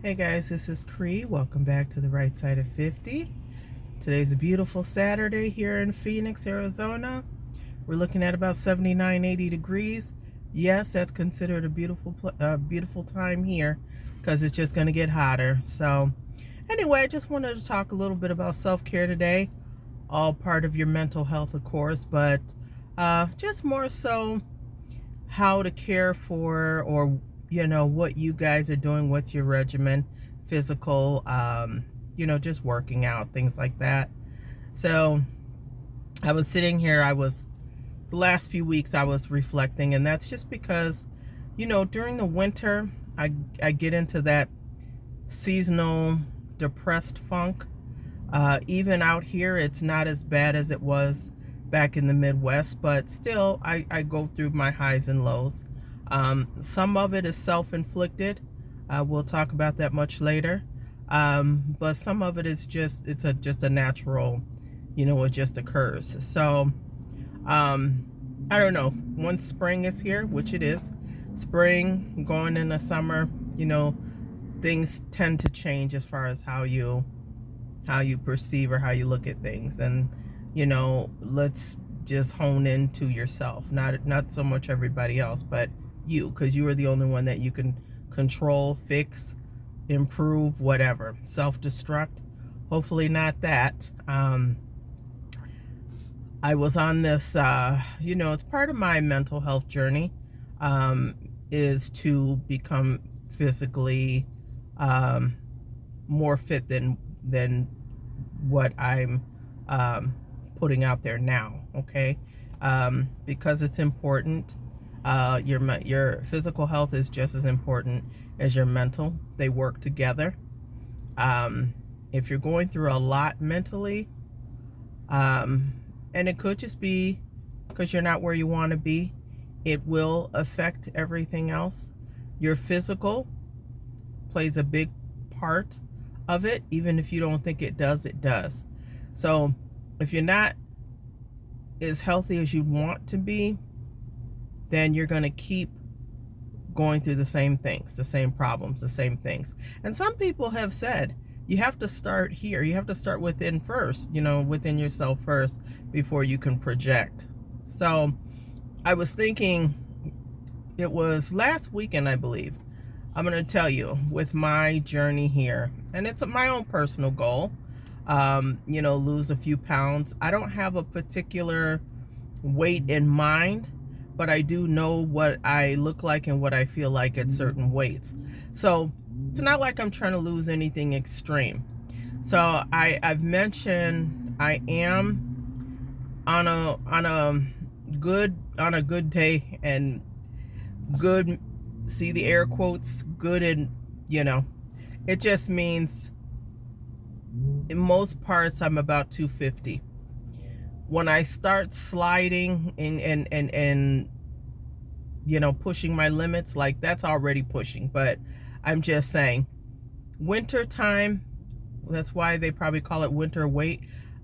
Hey guys, this is Cree. Welcome back to the Right Side of 50. Today's a beautiful Saturday here in Phoenix, Arizona. We're looking at about 79, 80 degrees. Yes, that's considered a beautiful time here because it's just going to get hotter. So anyway, I just wanted to talk a little bit about self-care today. All part of your mental health, of course, but just more so how to care for, or what you guys are doing, what's your regimen, physical, just working out, things like that. So I was sitting here, the last few weeks I was reflecting, and that's just because during the winter I get into that seasonal depressed funk. Even out here it's not as bad as it was back in the Midwest, but still I go through my highs and lows. Some of it is self-inflicted. We'll talk about that much later. But some of it is just a natural, it just occurs. So I don't know, once spring is here, which it is, spring going into summer, things tend to change as far as how you perceive or how you look at things. And let's just hone into yourself, not so much everybody else, but you, because you are the only one that you can control, fix, improve, whatever. Self-destruct, hopefully not that. I was on this, it's part of my mental health journey, is to become physically more fit than what I'm putting out there now, okay? Because it's important. Your physical health is just as important as your mental. They work together. If you're going through a lot mentally, and it could just be because you're not where you want to be, it will affect everything else. Your physical plays a big part of it. Even if you don't think it does, it does. So if you're not as healthy as you want to be, then you're going to keep going through the same things, the same problems, the same things. And some people have said, you have to start here. You have to start within first, within yourself first before you can project. So I was thinking, it was last weekend, I believe. I'm going to tell you with my journey here, and it's my own personal goal, lose a few pounds. I don't have a particular weight in mind, but I do know what I look like and what I feel like at certain weights. So it's not like I'm trying to lose anything extreme. So I've mentioned I am on a good day, and good, see the air quotes, good, and it just means in most parts I'm about 250. When I start sliding and pushing my limits, like that's already pushing. But I'm just saying, winter time, that's why they probably call it winter weight.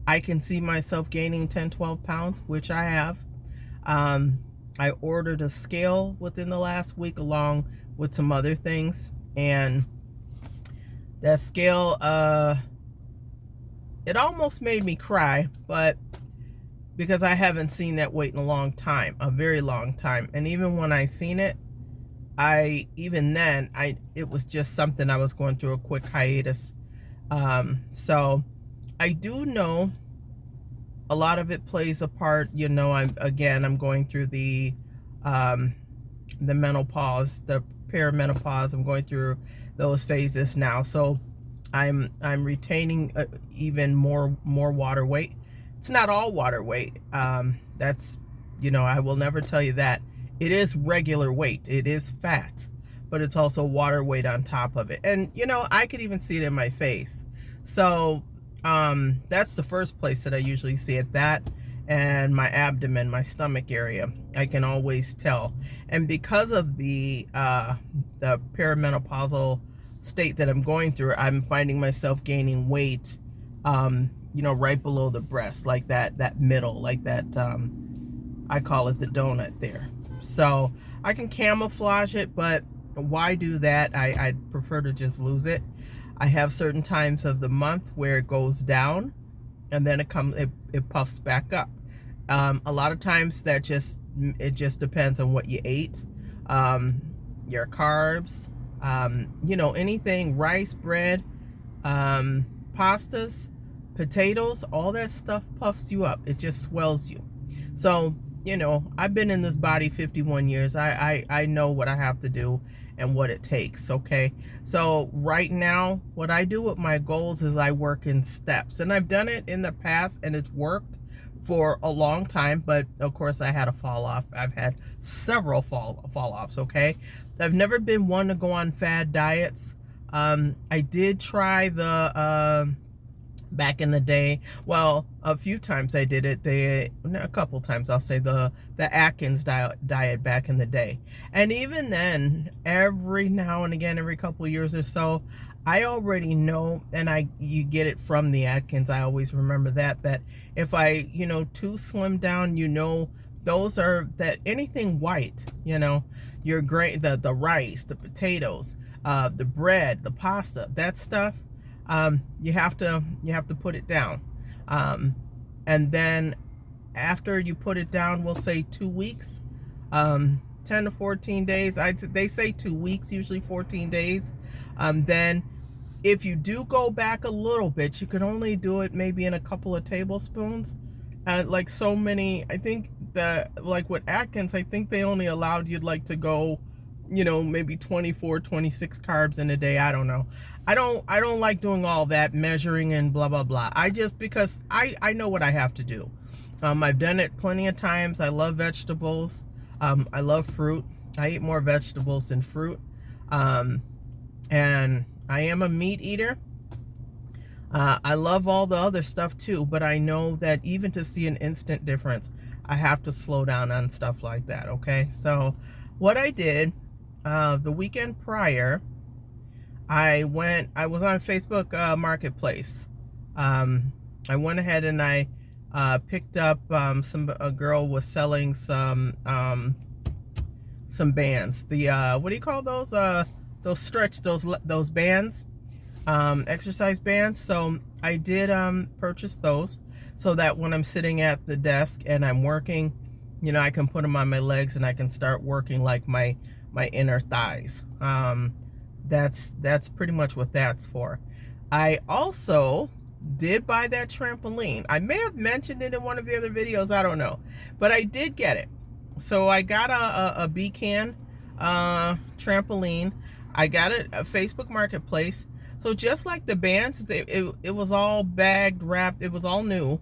I can see myself gaining 10-12 pounds, which I have. I ordered a scale within the last week along with some other things, and that scale, it almost made me cry, but because I haven't seen that weight in a long time, a very long time. And even when I seen it, it was just something, I was going through a quick hiatus. So I do know a lot of it plays a part. I'm going through the menopause, the perimenopause. I'm going through those phases now. So I'm retaining even more water weight. It's not all water weight. That's, I will never tell you that. It is regular weight. It is fat, but it's also water weight on top of it. And, I could even see it in my face. So that's the first place that I usually see it, that and my abdomen, my stomach area. I can always tell. And because of the perimenopausal state that I'm going through, I'm finding myself gaining weight, right below the breast, like that middle, like that, I call it the donut there. So I can camouflage it, but why do that? I'd prefer to just lose it. I have certain times of the month where it goes down and then it puffs back up. A lot of times it just depends on what you ate, your carbs, anything, rice, bread, pastas, potatoes, all that stuff puffs you up. It just swells you. So, I've been in this body 51 years. I know what I have to do and what it takes, okay? So right now, what I do with my goals is I work in steps. And I've done it in the past and it's worked for a long time, but of course I had a fall off. I've had several fall offs, okay? I've never been one to go on fad diets. I did try the back in the day, well, a few times I did it. A couple times, I'll say, the Atkins diet back in the day. And even then, every now and again, every couple of years or so, I already know, and you get it from the Atkins. I always remember that if I, too slim down, those are that anything white, your grain, the rice, the potatoes, the bread, the pasta, that stuff, you have to put it down. And then after you put it down, we'll say 2 weeks, 10 to 14 days. They say 2 weeks, usually 14 days. Then if you do go back a little bit, you could only do it maybe in a couple of tablespoons. Like so many, I think like with Atkins, I think they only allowed you to go, maybe 24, 26 carbs in a day. I don't know. I don't like doing all that measuring and blah, blah, blah. Because I know what I have to do. I've done it plenty of times. I love vegetables. I love fruit. I eat more vegetables than fruit. And I am a meat eater. I love all the other stuff too, but I know that even to see an instant difference, I have to slow down on stuff like that, okay? So what I did, the weekend prior, I was on Facebook Marketplace. I went ahead and I picked up a girl was selling some bands. The what do you call those? Those bands, exercise bands. So I did purchase those so that when I'm sitting at the desk and I'm working, I can put them on my legs and I can start working like my inner thighs. That's pretty much what that's for. I also did buy that trampoline. I may have mentioned it in one of the other videos, I don't know, but I did get it. So I got a Becan trampoline. I got it at Facebook Marketplace. So just like the bands, it was all bagged, wrapped. It was all new.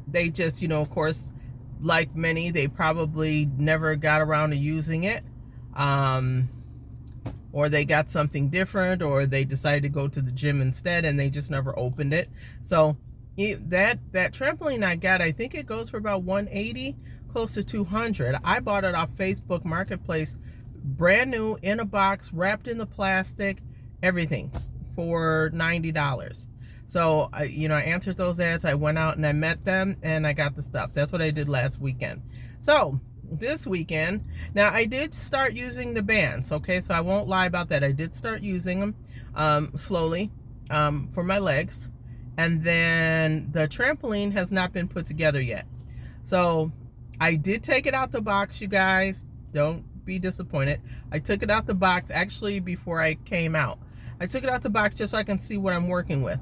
They just, of course, like many, they probably never got around to using it. Or they got something different, or they decided to go to the gym instead and they just never opened it. So that trampoline I got, I think it goes for about $180, close to $200. I bought it off Facebook Marketplace, brand new, in a box, wrapped in the plastic, everything, for $90. So I answered those ads. I went out and I met them and I got the stuff. That's what I did last weekend. So this weekend, now I did start using the bands, okay? So I won't lie about that. I did start using them slowly for my legs. And then the trampoline has not been put together yet. So I did take it out the box, you guys. Don't be disappointed. I took it out the box actually before I came out. I took it out the box just so I can see what I'm working with.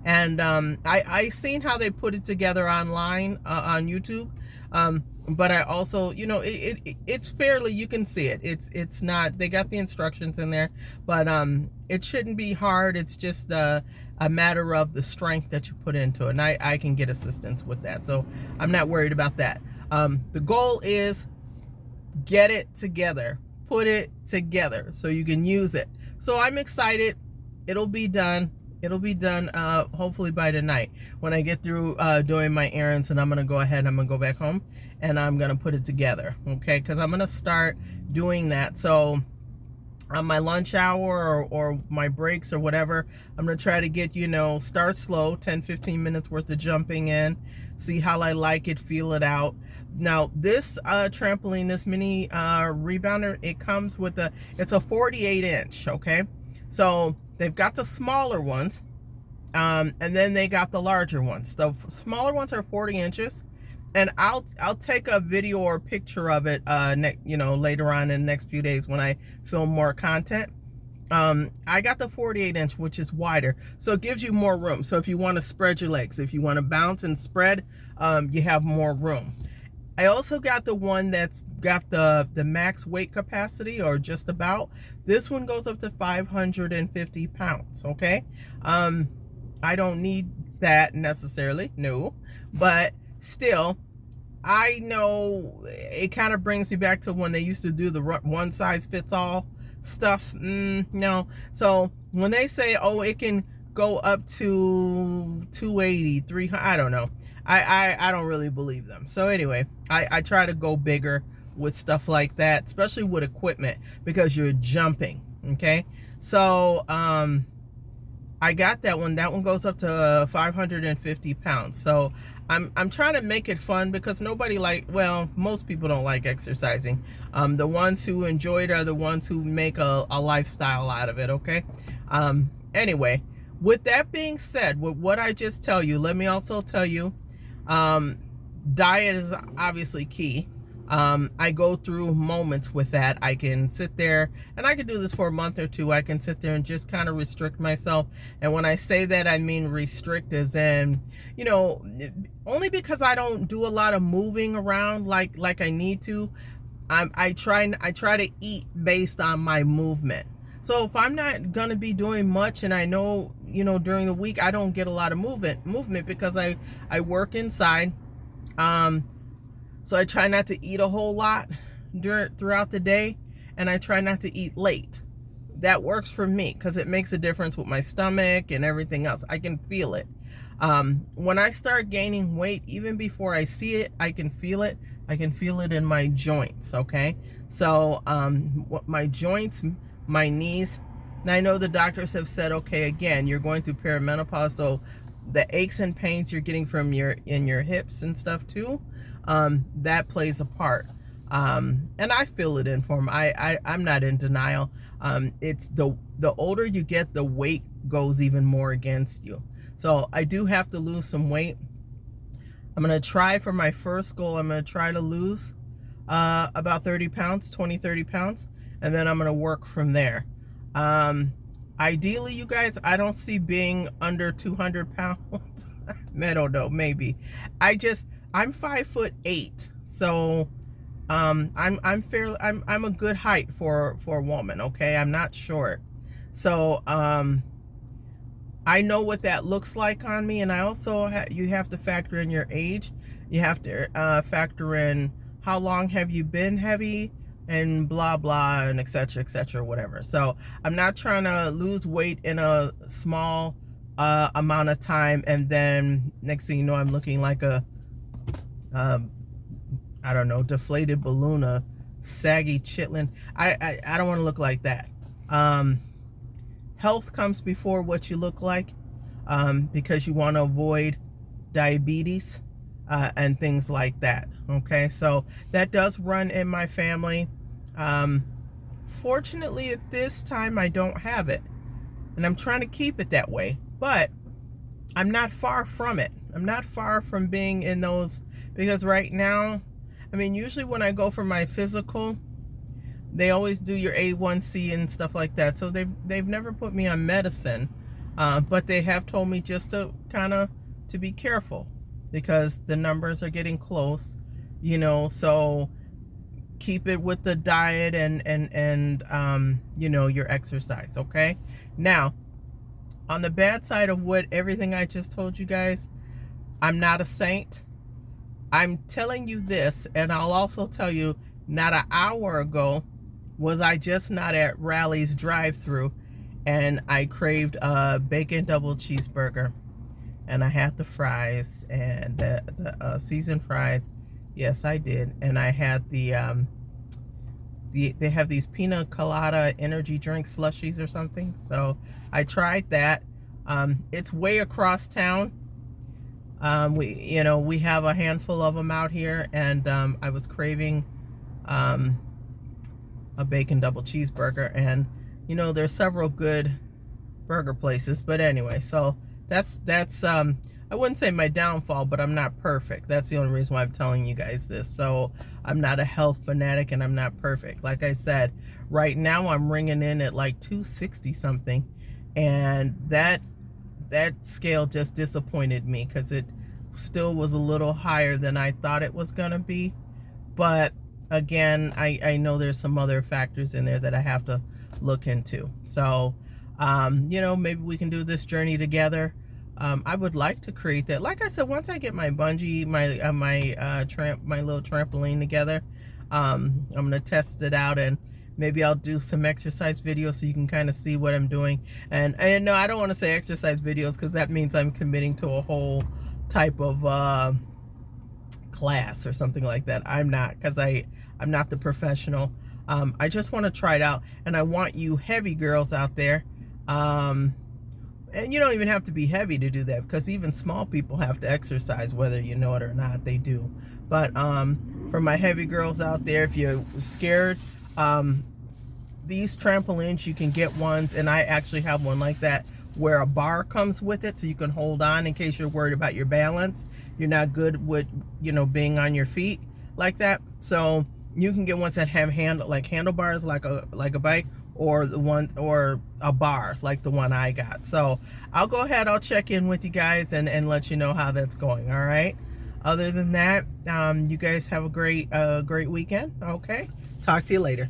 And I seen how they put it together online on YouTube. But I also, it's fairly, you can see it. It's not, they got the instructions in there, but it shouldn't be hard. It's just a matter of the strength that you put into it. And I can get assistance with that. So I'm not worried about that. The goal is get it together, put it together so you can use it. So I'm excited. It'll be done. It'll be done hopefully by tonight when I get through doing my errands, and I'm going to go ahead, I'm going to go back home and I'm going to put it together, okay? Because I'm going to start doing that. So on my lunch hour or my breaks or whatever, I'm going to try to get, start slow, 10-15 minutes worth of jumping in, see how I like it, feel it out. Now this trampoline, this mini rebounder, it comes with it's a 48 inch, okay? So they've got the smaller ones, and then they got the larger ones. The smaller ones are 40 inches, and I'll take a video or picture of it later on in the next few days when I film more content. I got the 48 inch, which is wider, so it gives you more room. So if you want to spread your legs, if you want to bounce and spread, you have more room. I also got the one that's got the max weight capacity, or just about. This one goes up to 550 pounds, okay? I don't need that necessarily, no, but still, I know it kind of brings me back to when they used to do the one size fits all stuff. No. So when they say, oh, it can go up to 280, 300, I don't know. I don't really believe them. So anyway, I try to go bigger with stuff like that, especially with equipment, because you're jumping, okay? So I got that one. That one goes up to 550 pounds. So I'm trying to make it fun, because most people don't like exercising. The ones who enjoy it are the ones who make a lifestyle out of it, okay? Anyway, with that being said, with what I just tell you, let me also tell you, diet is obviously key. I go through moments with that. I can sit there, and I can do this for a month or two. I can sit there and just kind of restrict myself. And when I say that, I mean restrict as in, only because I don't do a lot of moving around like I need to. I try to eat based on my movement. So if I'm not gonna be doing much, and I know, during the week I don't get a lot of movement because I work inside. So I try not to eat a whole lot throughout the day, and I try not to eat late. That works for me because it makes a difference with my stomach and everything else. I can feel it. When I start gaining weight, even before I see it, I can feel it. I can feel it in my joints, okay? So my joints, my knees, and I know the doctors have said, okay, again, you're going through perimenopause, so the aches and pains you're getting from your hips and stuff too, that plays a part. And I feel it in form. I'm not in denial. It's the older you get, the weight goes even more against you. So I do have to lose some weight. I'm going to try for my first goal. I'm going to try to lose about 30 pounds, 30 pounds. And then I'm going to work from there. Ideally, you guys, I don't see being under 200 pounds. I don't know, maybe. I'm 5'8", so I'm a good height for a woman, okay? I'm not short. So I know what that looks like on me, and I also you have to factor in your age. You have to factor in how long have you been heavy, and blah blah, and etc, whatever. So I'm not trying to lose weight in a small amount of time, and then next thing you know, I'm looking like a I don't know, deflated balloon, a saggy chitlin. I don't want to look like that. Health comes before what you look like, because you want to avoid diabetes and things like that. Okay, so that does run in my family. Fortunately, at this time, I don't have it, and I'm trying to keep it that way, but I'm not far from it. I'm not far from being in those, because right now, I mean, usually when I go for my physical, they always do your A1C and stuff like that. So they've never put me on medicine, but they have told me just to to be careful, because the numbers are getting close, so keep it with the diet and your exercise, okay? Now, on the bad side of everything I just told you guys, I'm not a saint. I'm telling you this, and I'll also tell you, not an hour ago was I just not at Rally's drive-thru, and I craved a bacon double cheeseburger, and I had the fries, and the seasoned fries. Yes, I did. And I had they have these pina colada energy drink slushies or something, so I tried that. It's way across town. We have a handful of them out here, and I was craving a bacon double cheeseburger, and there's several good burger places, but anyway, so that's I wouldn't say my downfall, but I'm not perfect. That's the only reason why I'm telling you guys this. So I'm not a health fanatic, and I'm not perfect. Like I said, right now I'm ringing in at like 260 something, and that scale just disappointed me because it still was a little higher than I thought it was gonna be. But again, I know there's some other factors in there that I have to look into. So maybe we can do this journey together. I would like to create that. Like I said, once I get my bungee, my little trampoline together, I'm gonna test it out, and maybe I'll do some exercise videos so you can kind of see what I'm doing. And no, I don't want to say exercise videos because that means I'm committing to a whole type of class or something like that. I'm not, because I'm not the professional. I just want to try it out, and I want you heavy girls out there. And you don't even have to be heavy to do that, because even small people have to exercise, whether you know it or not, they do. But for my heavy girls out there, if you're scared, these trampolines, you can get ones, and I actually have one like that where a bar comes with it so you can hold on in case you're worried about your balance. You're not good with being on your feet like that. So you can get ones that have handlebars like a bike, or a bar like the one I got. So I'll go ahead, I'll check in with you guys and let you know how that's going. All right, other than that, you guys have a great weekend. Okay, talk to you later.